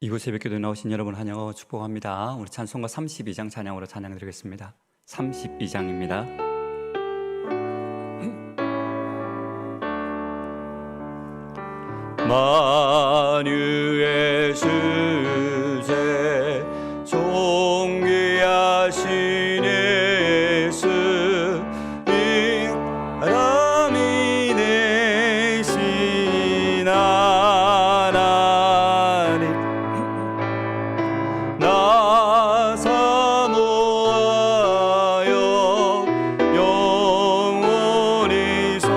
이곳 새벽기도에 나오신 여러분 환영하고 축복합니다. 우리 찬송가 32장 찬양으로 찬양드리겠습니다. 32장입니다. 만유의 주제 존귀하신 예수 이 사람이 되신 하나님 나 사모하여 영원히서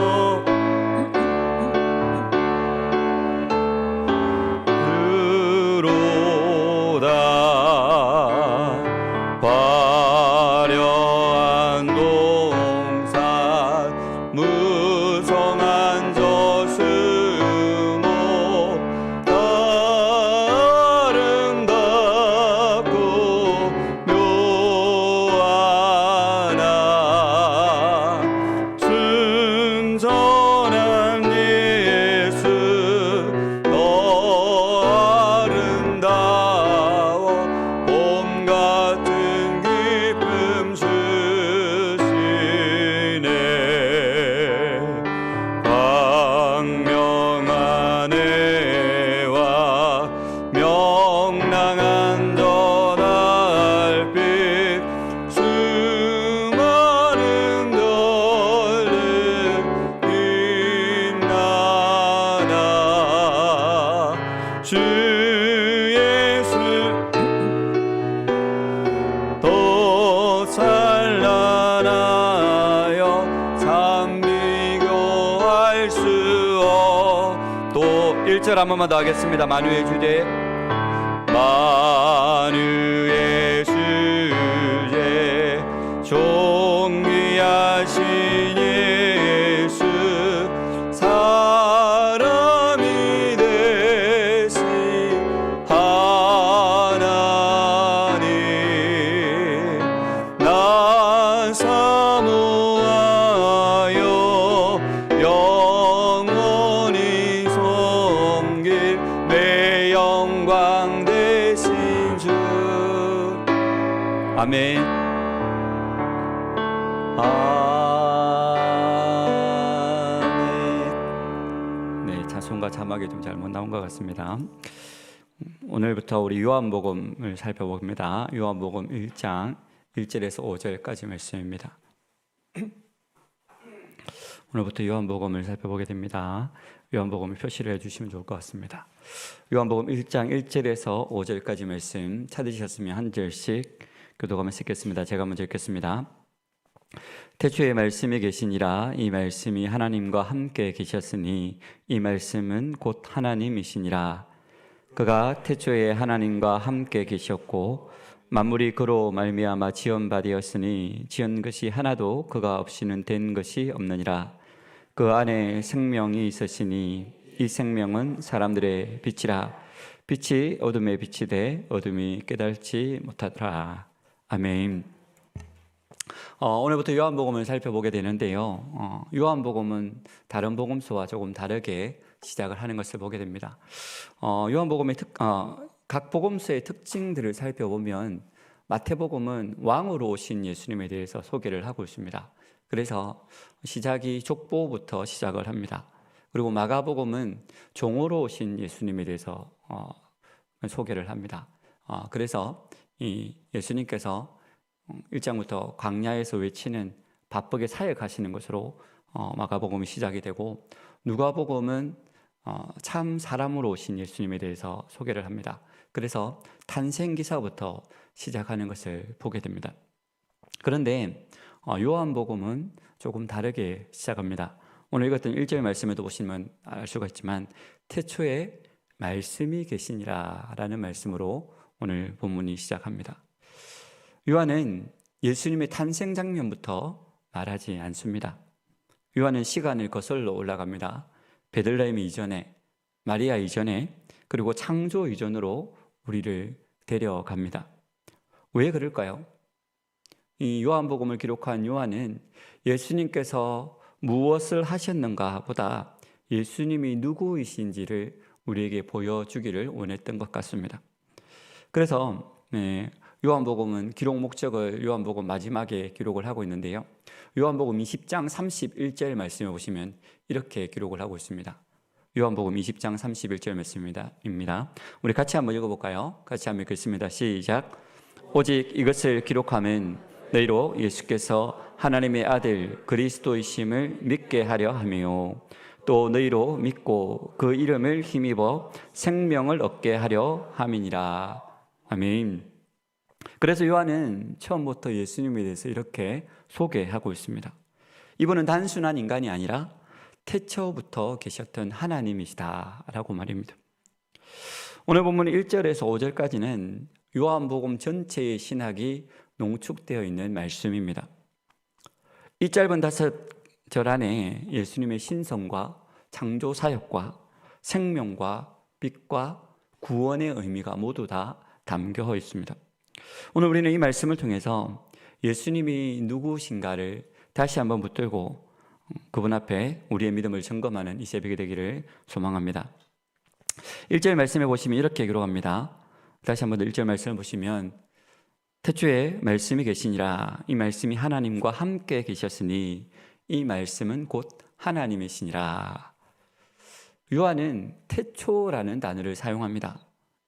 그로다 화려한 동산 무성한 저수목 아름답고 묘하나 순전한 예수 너 아름다워 봄 같은 기쁨 주시네 광명한 해와 명랑한 저 달빛 수많은 별들 빛나나 주 예수 더 찬란하여 참 비교할 수 또 1절 한 번만 더 하겠습니다. 만유의 주제 만유의 주제 존귀하신 예수 사람이 되신 하나님 나 사모하여 영원히 섬길 내 영광 되신 주 아멘. 아멘. 네, 찬송가 자막이 좀 잘못 나온 것 같습니다. 오늘부터 우리 요한복음을 살펴봅니다. 요한복음 1장 1절에서 5절까지 말씀입니다. 오늘부터 요한복음을 살펴보게 됩니다. 요한복음을 표시를 해주시면 좋을 것 같습니다. 요한복음 1장 1절에서 5절까지 말씀 찾으셨으면 한 절씩 교독하면서 읽겠습니다. 제가 먼저 읽겠습니다. 태초에 말씀이 계시니라 이 말씀이 하나님과 함께 계셨으니 이 말씀은 곧 하나님이시니라 그가 태초에 하나님과 함께 계셨고 만물이 그로 말미암아 지은 바 되었으니 지은 것이 하나도 그가 없이는 된 것이 없느니라 그 안에 생명이 있으시니 이 생명은 사람들의 빛이라 빛이 어둠에 비치되 어둠이 깨달지 못하더라. 아멘. 오늘부터 요한복음을 살펴보게 되는데요. 요한복음은 다른 복음서와 조금 다르게 시작을 하는 것을 보게 됩니다. 요한복음의 각 복음서의 특징들을 살펴보면 마태복음은 왕으로 오신 예수님에 대해서 소개를 하고 있습니다. 그래서 시작이 족보부터 시작을 합니다. 그리고 마가복음은 종으로 오신 예수님에 대해서 소개를 합니다. 그래서 이 예수님께서 1장부터 광야에서 외치는 바쁘게 사역하시는 것으로 마가복음이 시작이 되고 누가복음은 참 사람으로 오신 예수님에 대해서 소개를 합니다. 그래서 탄생기사부터 시작하는 것을 보게 됩니다. 그런데 요한복음은 조금 다르게 시작합니다. 오늘 읽었던 1절 말씀에도 보시면 알 수가 있지만 태초에 말씀이 계시니라 라는 말씀으로 오늘 본문이 시작합니다. 요한은 예수님의 탄생 장면부터 말하지 않습니다. 요한은 시간을 거슬러 올라갑니다. 베들레헴 이전에, 마리아 이전에, 그리고 창조 이전으로 우리를 데려갑니다. 왜 그럴까요? 이 요한복음을 기록한 요한은 예수님께서 무엇을 하셨는가 보다 예수님이 누구이신지를 우리에게 보여주기를 원했던 것 같습니다. 그래서 요한복음은 기록 목적을 요한복음 마지막에 기록을 하고 있는데요. 요한복음 20장 31절 말씀에 보시면 이렇게 기록을 하고 있습니다. 요한복음 20장 31절 말씀입니다. 우리 같이 한번 읽어볼까요? 같이 한번 읽겠습니다. 시작. 오직 이것을 기록함은 너희로 예수께서 하나님의 아들 그리스도이심을 믿게 하려 하며 또 너희로 믿고 그 이름을 힘입어 생명을 얻게 하려 함이니라. 아멘. 그래서 요한은 처음부터 예수님에 대해서 이렇게 소개하고 있습니다. 이분은 단순한 인간이 아니라 태초부터 계셨던 하나님이시다라고 말입니다. 오늘 본문 1절에서 5절까지는 요한복음 전체의 신학이 농축되어 있는 말씀입니다. 이 짧은 5절 안에 예수님의 신성과 창조 사역과 생명과 빛과 구원의 의미가 모두 다 담겨 있습니다. 오늘 우리는 이 말씀을 통해서 예수님이 누구신가를 다시 한번 붙들고 그분 앞에 우리의 믿음을 점검하는 이 새벽이 되기를 소망합니다. 1절 말씀에 보시면 이렇게 기록합니다. 다시 한번 1절 말씀을 보시면 태초에 말씀이 계시니라. 이 말씀이 하나님과 함께 계셨으니 이 말씀은 곧 하나님이시니라. 요한은 태초라는 단어를 사용합니다.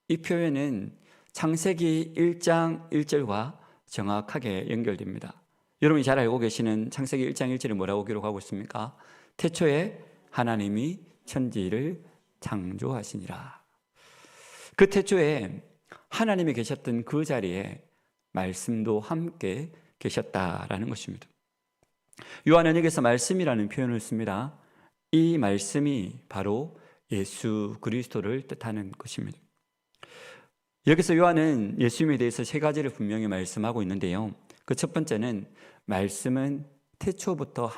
이 표현은 창세기 1장 1절과 정확하게 연결됩니다. 여러분이 잘 알고 계시는 창세기 1장 1절에 뭐라고 기록하고 있습니까? 태초에 하나님이 천지를 창조하시니라. 그 태초에 하나님이 계셨던 그 자리에 말씀도 함께 계셨다라는 것입니다. 요한은 여기서 말씀이라는 표현을 씁니다. 이 말씀이 바로 예수 그리스도를 뜻하는 것입니다. 여기서 요한은 예수님에 대해서 3가지를 분명히 말씀하고 있는데요. 그 첫 번째는 말씀은 태초부터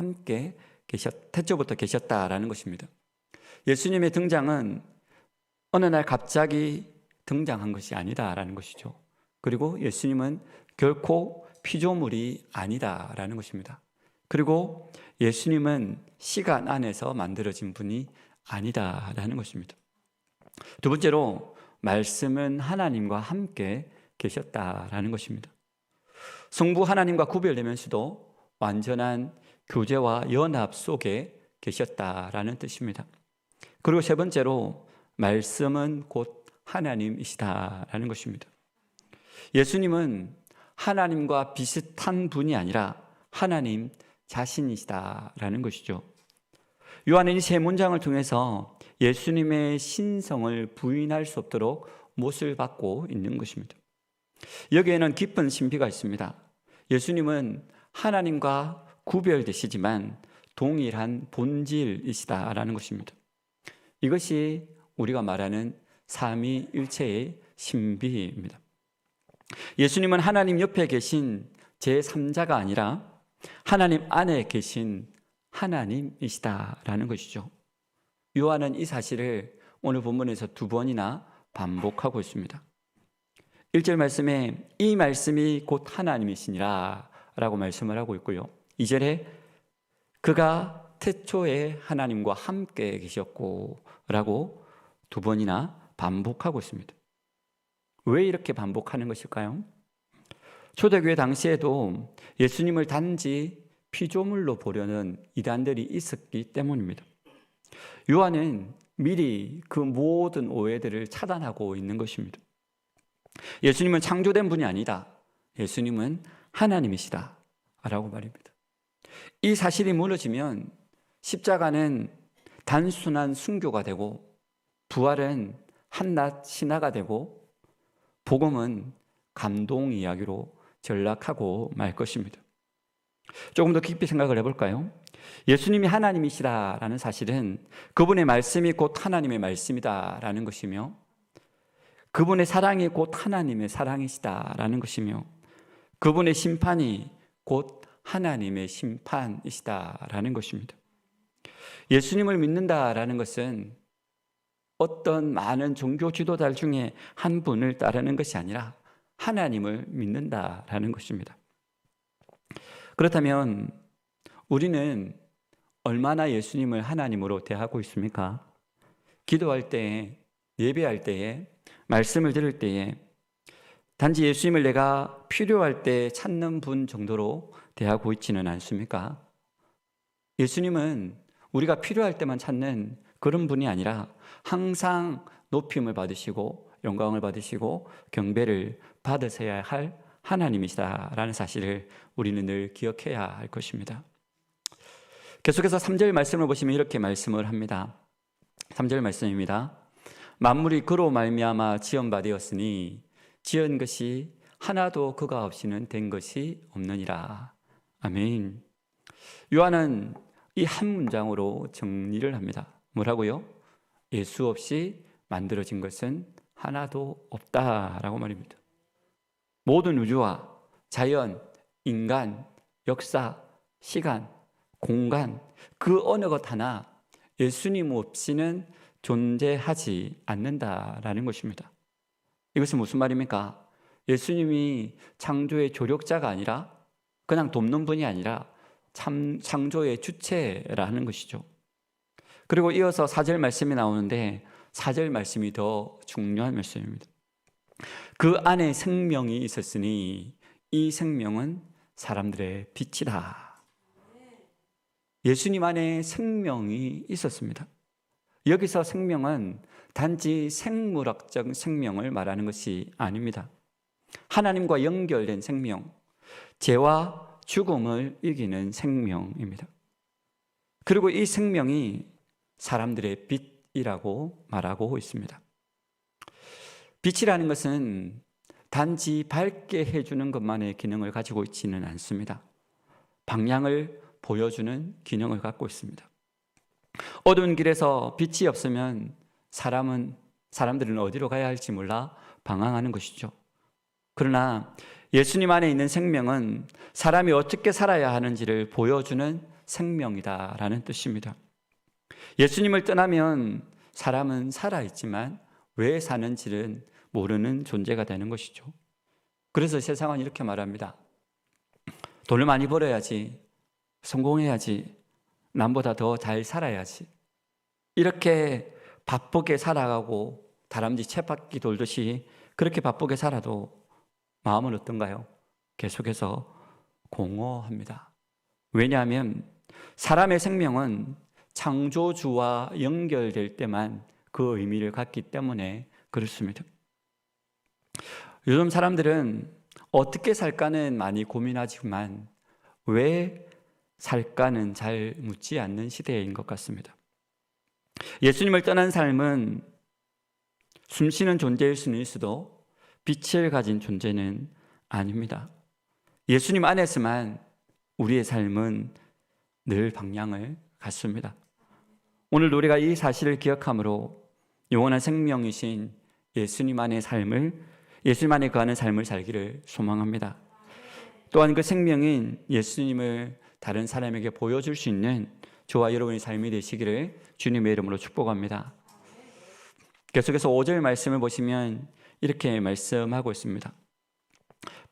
계셨다라는 것입니다. 예수님의 등장은 어느 날 갑자기 등장한 것이 아니다라는 것이죠. 그리고 예수님은 결코 피조물이 아니다라는 것입니다. 그리고 예수님은 시간 안에서 만들어진 분이 아니다라는 것입니다. 두 번째로 말씀은 하나님과 함께 계셨다라는 것입니다. 성부 하나님과 구별되면서도 완전한 교제와 연합 속에 계셨다라는 뜻입니다. 그리고 세 번째로 말씀은 곧 하나님이시다라는 것입니다. 예수님은 하나님과 비슷한 분이 아니라 하나님 자신이시다라는 것이죠. 요한은 이 3문장을 통해서 예수님의 신성을 부인할 수 없도록 못을 받고 있는 것입니다. 여기에는 깊은 신비가 있습니다. 예수님은 하나님과 구별되시지만 동일한 본질이시다라는 것입니다. 이것이 우리가 말하는 삼위일체의 신비입니다. 예수님은 하나님 옆에 계신 제3자가 아니라 하나님 안에 계신 하나님이시다라는 것이죠. 요한은 이 사실을 오늘 본문에서 2번이나 반복하고 있습니다. 1절 말씀에 이 말씀이 곧 하나님이시니라 라고 말씀을 하고 있고요. 2절에 그가 태초에 하나님과 함께 계셨고 라고 2번이나 반복하고 있습니다. 왜 이렇게 반복하는 것일까요? 초대교회 당시에도 예수님을 단지 피조물로 보려는 이단들이 있었기 때문입니다. 요한은 미리 그 모든 오해들을 차단하고 있는 것입니다. 예수님은 창조된 분이 아니다. 예수님은 하나님이시다 라고 말입니다. 이 사실이 무너지면 십자가는 단순한 순교가 되고 부활은 한낱 신화가 되고 복음은 감동 이야기로 전락하고 말 것입니다. 조금 더 깊이 생각을 해볼까요? 예수님이 하나님이시다라는 사실은 그분의 말씀이 곧 하나님의 말씀이다라는 것이며 그분의 사랑이 곧 하나님의 사랑이시다라는 것이며 그분의 심판이 곧 하나님의 심판이시다라는 것입니다. 예수님을 믿는다라는 것은 어떤 많은 종교 지도자 중에 한 분을 따르는 것이 아니라 하나님을 믿는다라는 것입니다. 그렇다면 우리는 얼마나 예수님을 하나님으로 대하고 있습니까? 기도할 때에, 예배할 때에, 말씀을 들을 때에 단지 예수님을 내가 필요할 때 찾는 분 정도로 대하고 있지는 않습니까? 예수님은 우리가 필요할 때만 찾는 그런 분이 아니라 항상 높임을 받으시고 영광을 받으시고 경배를 받으셔야 할 하나님이시다라는 사실을 우리는 늘 기억해야 할 것입니다. 계속해서 3절 말씀을 보시면 이렇게 말씀을 합니다. 3절 말씀입니다. 만물이 그로 말미암아 지은 되었으니 지은 것이 하나도 그가 없이는 된 것이 없느니라. 아멘. 요한은 이 한 문장으로 정리를 합니다. 뭐라고요? 예수 없이 만들어진 것은 하나도 없다라고 말입니다. 모든 우주와 자연, 인간, 역사, 시간, 공간, 그 어느 것 하나 예수님 없이는 존재하지 않는다라는 것입니다. 이것은 무슨 말입니까? 예수님이 창조의 조력자가 아니라 그냥 돕는 분이 아니라 창조의 주체라는 것이죠. 그리고 이어서 4절 말씀이 나오는데 4절 말씀이 더 중요한 말씀입니다. 그 안에 생명이 있었으니 이 생명은 사람들의 빛이다. 예수님 안에 생명이 있었습니다. 여기서 생명은 단지 생물학적 생명을 말하는 것이 아닙니다. 하나님과 연결된 생명, 죄와 죽음을 이기는 생명입니다. 그리고 이 생명이 사람들의 빛이라고 말하고 있습니다. 빛이라는 것은 단지 밝게 해주는 것만의 기능을 가지고 있지는 않습니다. 방향을 보여주는 기능을 갖고 있습니다. 어두운 길에서 빛이 없으면 사람들은 어디로 가야 할지 몰라 방황하는 것이죠. 그러나 예수님 안에 있는 생명은 사람이 어떻게 살아야 하는지를 보여주는 생명이다라는 뜻입니다. 예수님을 떠나면 사람은 살아있지만 왜 사는지는 모르는 존재가 되는 것이죠. 그래서 세상은 이렇게 말합니다. 돈을 많이 벌어야지, 성공해야지, 남보다 더 잘 살아야지. 이렇게 바쁘게 살아가고 다람쥐 쳇바퀴 돌듯이 그렇게 바쁘게 살아도 마음은 어떤가요? 계속해서 공허합니다. 왜냐하면 사람의 생명은 창조주와 연결될 때만 그 의미를 갖기 때문에 그렇습니다. 요즘 사람들은 어떻게 살까는 많이 고민하지만 왜 살까는 잘 묻지 않는 시대인 것 같습니다. 예수님을 떠난 삶은 숨쉬는 존재일 수는 있어도 빛을 가진 존재는 아닙니다. 예수님 안에서만 우리의 삶은 늘 방향을 갖습니다. 오늘 우리가 이 사실을 기억함으로 영원한 생명이신 예수님 안의 삶을, 예수님 안에 거하는 삶을 살기를 소망합니다. 또한 그 생명인 예수님을 다른 사람에게 보여줄 수 있는 저와 여러분의 삶이 되시기를 주님의 이름으로 축복합니다. 계속해서 5절 말씀을 보시면 이렇게 말씀하고 있습니다.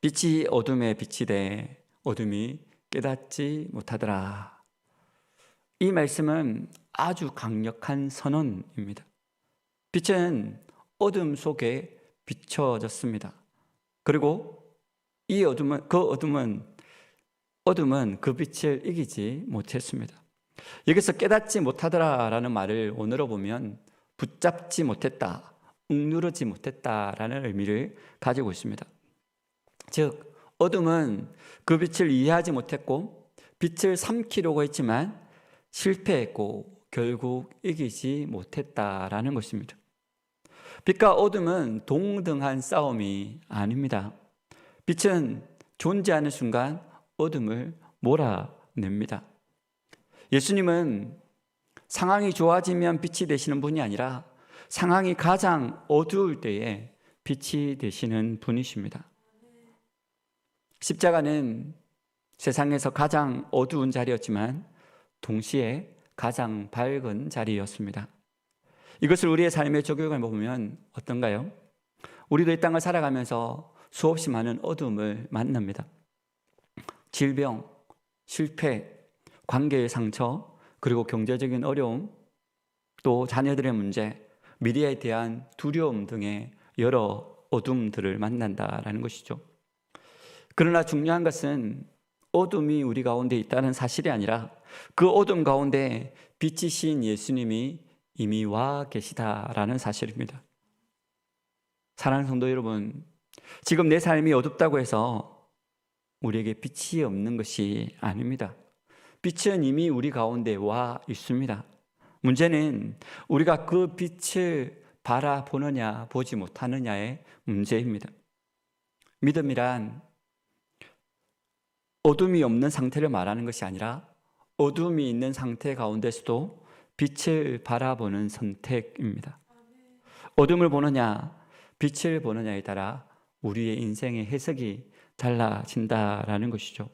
빛이 어둠에 비치되 어둠이 깨닫지 못하더라. 이 말씀은 아주 강력한 선언입니다. 빛은 어둠 속에 비춰졌습니다. 그리고 이 어둠은 그 빛을 이기지 못했습니다. 여기서 깨닫지 못하더라라는 말을 원어로 보면 붙잡지 못했다, 억누르지 못했다라는 의미를 가지고 있습니다. 즉 어둠은 그 빛을 이해하지 못했고 빛을 삼키려고 했지만 실패했고 결국 이기지 못했다라는 것입니다. 빛과 어둠은 동등한 싸움이 아닙니다. 빛은 존재하는 순간 어둠을 몰아냅니다. 예수님은 상황이 좋아지면 빛이 되시는 분이 아니라 상황이 가장 어두울 때에 빛이 되시는 분이십니다. 십자가는 세상에서 가장 어두운 자리였지만 동시에 가장 밝은 자리였습니다. 이것을 우리의 삶에 적용해 보면 어떤가요? 우리도 이 땅을 살아가면서 수없이 많은 어둠을 만납니다. 질병, 실패, 관계의 상처, 그리고 경제적인 어려움, 또 자녀들의 문제, 미래에 대한 두려움 등의 여러 어둠들을 만난다라는 것이죠. 그러나 중요한 것은 어둠이 우리 가운데 있다는 사실이 아니라 그 어둠 가운데 빛이신 예수님이 이미 와 계시다라는 사실입니다. 사랑하는 성도 여러분, 지금 내 삶이 어둡다고 해서 우리에게 빛이 없는 것이 아닙니다. 빛은 이미 우리 가운데 와 있습니다. 문제는 우리가 그 빛을 바라보느냐 보지 못하느냐의 문제입니다. 믿음이란 어둠이 없는 상태를 말하는 것이 아니라 어둠이 있는 상태 가운데서도 빛을 바라보는 선택입니다. 어둠을 보느냐 빛을 보느냐에 따라 우리의 인생의 해석이 달라진다라는 것이죠.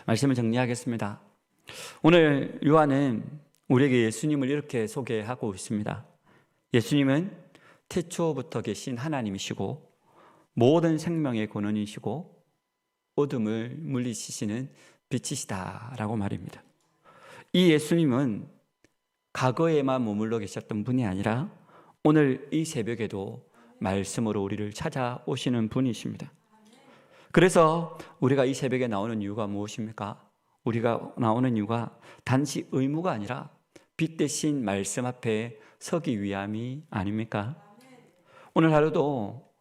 말씀을 정리하겠습니다. 오늘 요한은 우리에게 예수님을 이렇게 소개하고 있습니다. 예수님은 태초부터 계신 하나님이시고 모든 생명의 근원이시고 어둠을 물리치시는 빛이시다라고 말입니다. 이 예수님은 과거에만 머물러 계셨던 분이 아니라 오늘 이 새벽에도 말씀으로 우리를 찾아오시는 분이십니다. 그래서 우리가 이 새벽에 나오는 이유가 무엇입니까? 우리가 나오는 이유가 단지 의무가 아니라 빛 대신 말씀 앞에 서기 위함이 아닙니까? 오늘 하루도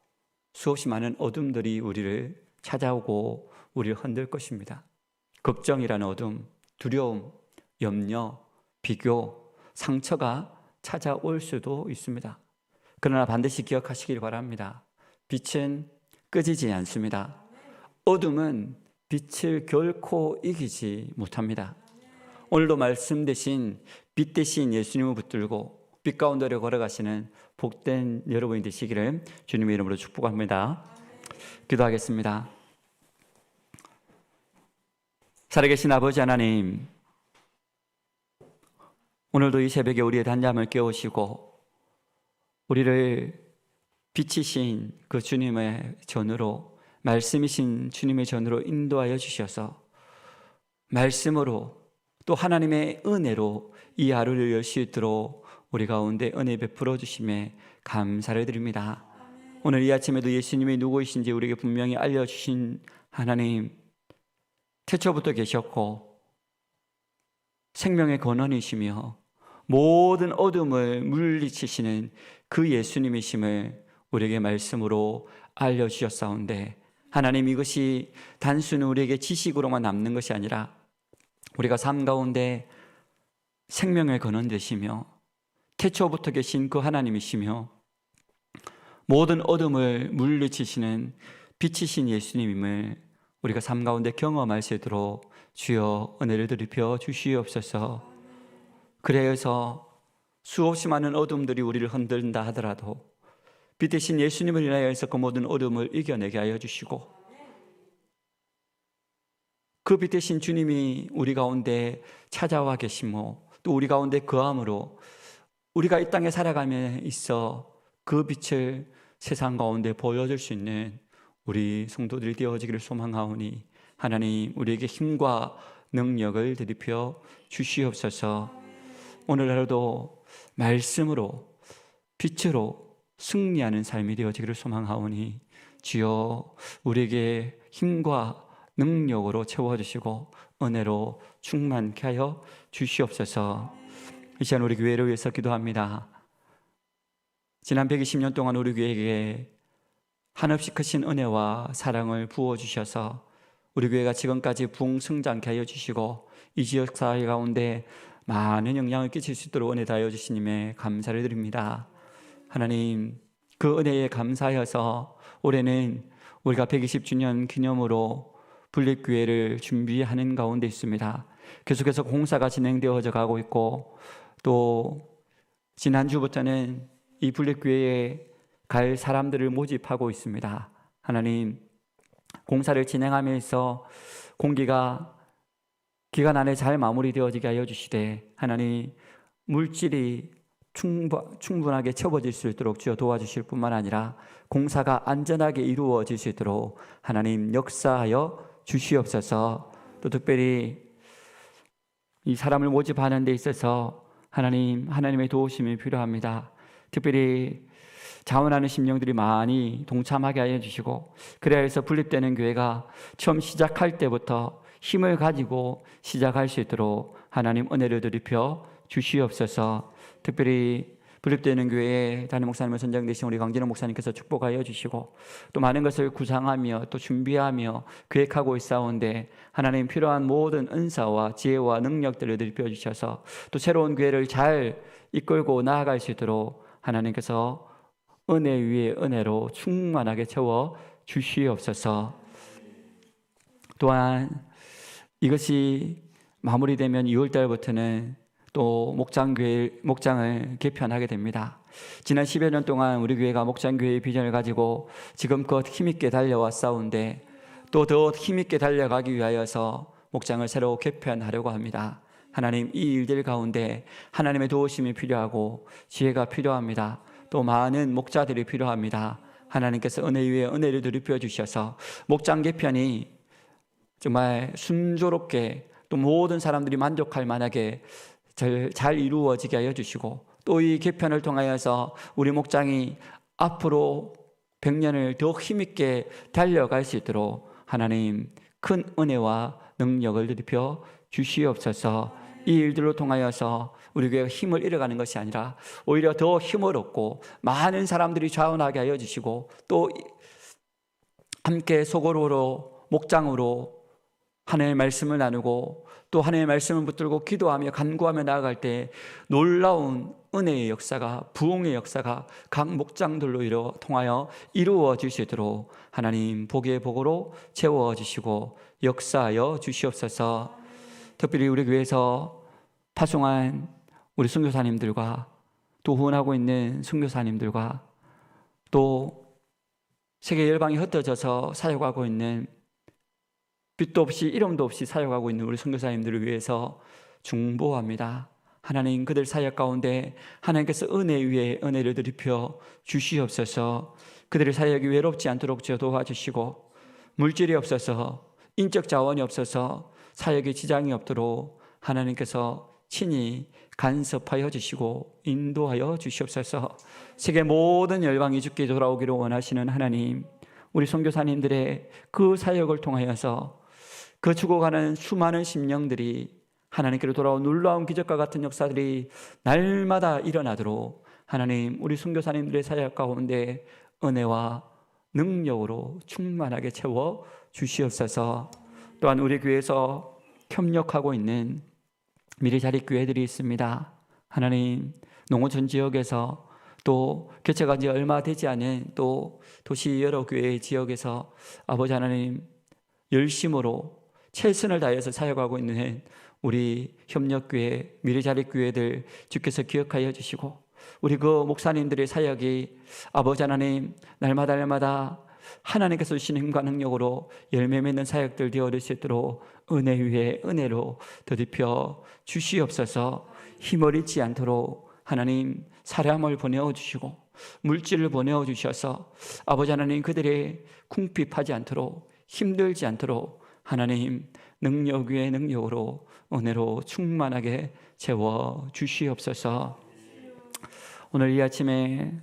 수없이 많은 어둠들이 우리를 찾아오고 우리를 흔들 것입니다. 걱정이라는 어둠, 두려움, 염려, 비교, 상처가 찾아올 수도 있습니다. 그러나 반드시 기억하시길 바랍니다. 빛은 끄지지 않습니다. 어둠은 빛을 결코 이기지 못합니다. 오늘도 말씀 대신 빛 대신 예수님을 붙들고 빛 가운데로 걸어가시는 복된 여러분이 되시기를 주님의 이름으로 축복합니다. 기도하겠습니다. 살아계신 아버지 하나님, 오늘도 이 새벽에 우리의 단잠을 깨우시고 우리를 빛이신 그 주님의 전으로, 말씀이신 주님의 전으로 인도하여 주셔서 말씀으로 또 하나님의 은혜로 이 하루를 열 수 있도록 우리 가운데 은혜 베풀어 주심에 감사를 드립니다. 오늘 이 아침에도 예수님이 누구이신지 우리에게 분명히 알려주신 하나님, 태초부터 계셨고 생명의 근원이시며 모든 어둠을 물리치시는 그 예수님이심을 우리에게 말씀으로 알려주셨사온데, 하나님, 이것이 단순히 우리에게 지식으로만 남는 것이 아니라 우리가 삶 가운데 생명의 근원 되시며 태초부터 계신 그 하나님이시며 모든 어둠을 물리치시는 빛이신 예수님임을 우리가 삶 가운데 경험할 수 있도록 주여 은혜를 드리며 주시옵소서. 그래서 수없이 많은 어둠들이 우리를 흔든다 하더라도 빛 대신 예수님을 인하여서 그 모든 어둠을 이겨내게 하여 주시고, 그 빛 대신 주님이 우리 가운데 찾아와 계시고 또 우리 가운데 거함으로 우리가 이 땅에 살아가며 있어 그 빛을 세상 가운데 보여줄 수 있는 우리 성도들이 되어지기를 소망하오니, 하나님, 우리에게 힘과 능력을 드리며 주시옵소서. 오늘 하루도 말씀으로 빛으로 승리하는 삶이 되어지기를 소망하오니 주여 우리에게 힘과 능력으로 채워주시고 은혜로 충만케 하여 주시옵소서. 이 시간 우리 교회를 위해서 기도합니다. 지난 120년 동안 우리 교회에게 한없이 크신 은혜와 사랑을 부어주셔서 우리 교회가 지금까지 부흥성장케 하여 주시고 이 지역 사회 가운데 많은 영향을 끼칠 수 있도록 은혜 다하여 주시님에 감사를 드립니다. 하나님, 그 은혜에 감사하여서 올해는 우리가 120주년 기념으로 분립교회를 준비하는 가운데 있습니다. 계속해서 공사가 진행되어져 가고 있고, 또 지난주부터는 이 분립교회에 갈 사람들을 모집하고 있습니다. 하나님, 공사를 진행하면서 공기가 기간 안에 잘 마무리되어지게 하여 주시되, 하나님, 물질이 충분하게 채워질 수 있도록 주여 도와주실 뿐만 아니라 공사가 안전하게 이루어질 수 있도록 하나님 역사하여 주시옵소서. 또 특별히 이 사람을 모집하는 데 있어서 하나님의 도우심이 필요합니다. 특별히 자원하는 심령들이 많이 동참하게 하여 주시고, 그래야 해서 분립되는 교회가 처음 시작할 때부터 힘을 가지고 시작할 수 있도록 하나님 은혜를 드리펴 주시옵소서. 특별히 분립되는 교회에 담임 목사님을 선정되신 우리 강진호 목사님께서 축복하여 주시고, 또 많은 것을 구상하며 또 준비하며 계획하고 있사온데 하나님 필요한 모든 은사와 지혜와 능력들을 드리펴 주셔서 또 새로운 교회를 잘 이끌고 나아갈 수 있도록 하나님께서 은혜 위에 은혜로 충만하게 채워 주시옵소서. 또한 이것이 마무리되면 2월달부터는 또 목장을 개편하게 됩니다. 지난 10여 년 동안 우리 교회가 목장교회의 비전을 가지고 지금껏 힘있게 달려왔사온데 또 더 힘있게 달려가기 위하여서 목장을 새로 개편하려고 합니다. 하나님, 이 일들 가운데 하나님의 도우심이 필요하고 지혜가 필요합니다. 또 많은 목자들이 필요합니다. 하나님께서 은혜 위에 은혜를 드리펴 주셔서 목장 개편이 정말 순조롭게 또 모든 사람들이 만족할 만하게 잘 이루어지게 하여 주시고, 또 이 개편을 통하여서 우리 목장이 앞으로 100년을 더 힘있게 달려갈 수 있도록 하나님 큰 은혜와 능력을 드리펴 주시옵소서. 이 일들로 통하여서 우리 교회가 힘을 잃어가는 것이 아니라 오히려 더 힘을 얻고 많은 사람들이 자원하게 하여 주시고, 또 함께 소그룹으로 목장으로 하나님의 말씀을 나누고 또 하나님의 말씀을 붙들고 기도하며 간구하며 나아갈 때 놀라운 은혜의 역사가, 부흥의 역사가 각 목장들로 통하여 이루어질 수 있도록 하나님 복의 복으로 채워주시고 역사하여 주시옵소서. 특별히 우리 교회에서 파송한 우리 선교사님들과 또 후원하고 있는 선교사님들과 또 세계 열방에 흩어져서 사역하고 있는, 빛도 없이 이름도 없이 사역하고 있는 우리 선교사님들을 위해서 중보합니다. 하나님, 그들 사역 가운데 하나님께서 은혜 위에 은혜를 드리펴 주시옵소서. 그들의 사역이 외롭지 않도록 주여 도와주시고, 물질이 없어서, 인적 자원이 없어서 사역에 지장이 없도록 하나님께서 친히 간섭하여 주시고 인도하여 주시옵소서. 세계 모든 열방이 주께 돌아오기를 원하시는 하나님, 우리 선교사님들의 그 사역을 통하여서 그 죽어가는 수많은 심령들이 하나님께로 돌아온 놀라운 기적과 같은 역사들이 날마다 일어나도록 하나님, 우리 선교사님들의 사역 가운데 은혜와 능력으로 충만하게 채워 주시옵소서. 또한 우리 교회에서 협력하고 있는 미래자립교회들이 있습니다. 하나님, 농어촌 지역에서 또 개최가 이제 얼마 되지 않은 또 도시 여러 교회 지역에서 아버지 하나님 열심으로 최선을 다해서 사역하고 있는 우리 협력교회, 미래자립교회들 주께서 기억하여 주시고, 우리 그 목사님들의 사역이 아버지 하나님 날마다 하나님께서 주신 힘과 능력으로 열매 맺는 사역들 되어질 수 있도록 은혜 위에 은혜로 더딥혀 주시옵소서. 힘을 잃지 않도록 하나님 사람을 보내어 주시고 물질을 보내어 주셔서 아버지 하나님 그들의 궁핍하지 않도록, 힘들지 않도록 하나님 능력 위에 능력으로 은혜로 충만하게 채워 주시옵소서. 오늘 이 아침에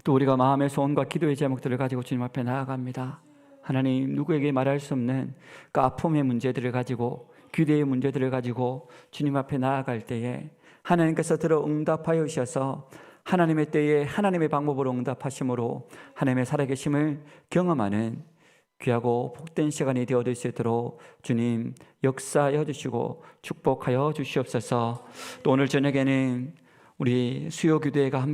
또 우리가 마음의 소원과 기도의 제목들을 가지고 주님 앞에 나아갑니다. 하나님, 누구에게 말할 수 없는 그 아픔의 문제들을 가지고, 기대의 문제들을 가지고 주님 앞에 나아갈 때에 하나님께서 들어 응답하여 주셔서 하나님의 때에 하나님의 방법으로 응답하심으로 하나님의 살아계심을 경험하는 귀하고 복된 시간이 되어질 수 있도록 주님 역사하여 주시고 축복하여 주시옵소서. 또 오늘 저녁에는 우리 수요교대가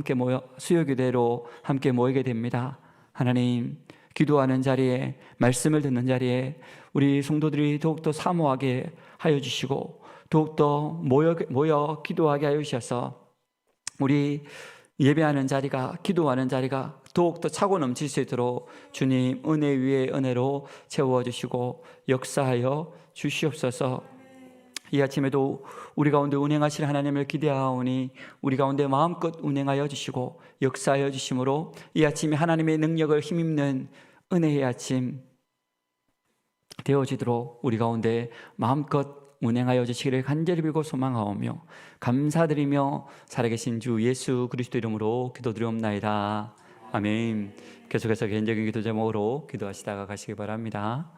수요교대로 함께 모이게 됩니다. 하나님, 기도하는 자리에, 말씀을 듣는 자리에 우리 성도들이 더욱더 사모하게 하여 주시고 더욱더 모여 기도하게 하여 주셔서 우리 예배하는 자리가, 기도하는 자리가 더욱더 차고 넘칠 수 있도록 주님 은혜 위에 은혜로 채워주시고 역사하여 주시옵소서. 이 아침에도 우리 가운데 운행하실 하나님을 기대하오니 우리 가운데 마음껏 운행하여 주시고 역사하여 주심으로 이 아침에 하나님의 능력을 힘입는 은혜의 아침 되어지도록 우리 가운데 마음껏 운행하여 주시기를 간절히 빌고 소망하오며 감사드리며 살아계신 주 예수 그리스도 이름으로 기도드리옵나이다. 아멘. 계속해서 개인적인 기도 제목으로 기도하시다가 가시기 바랍니다.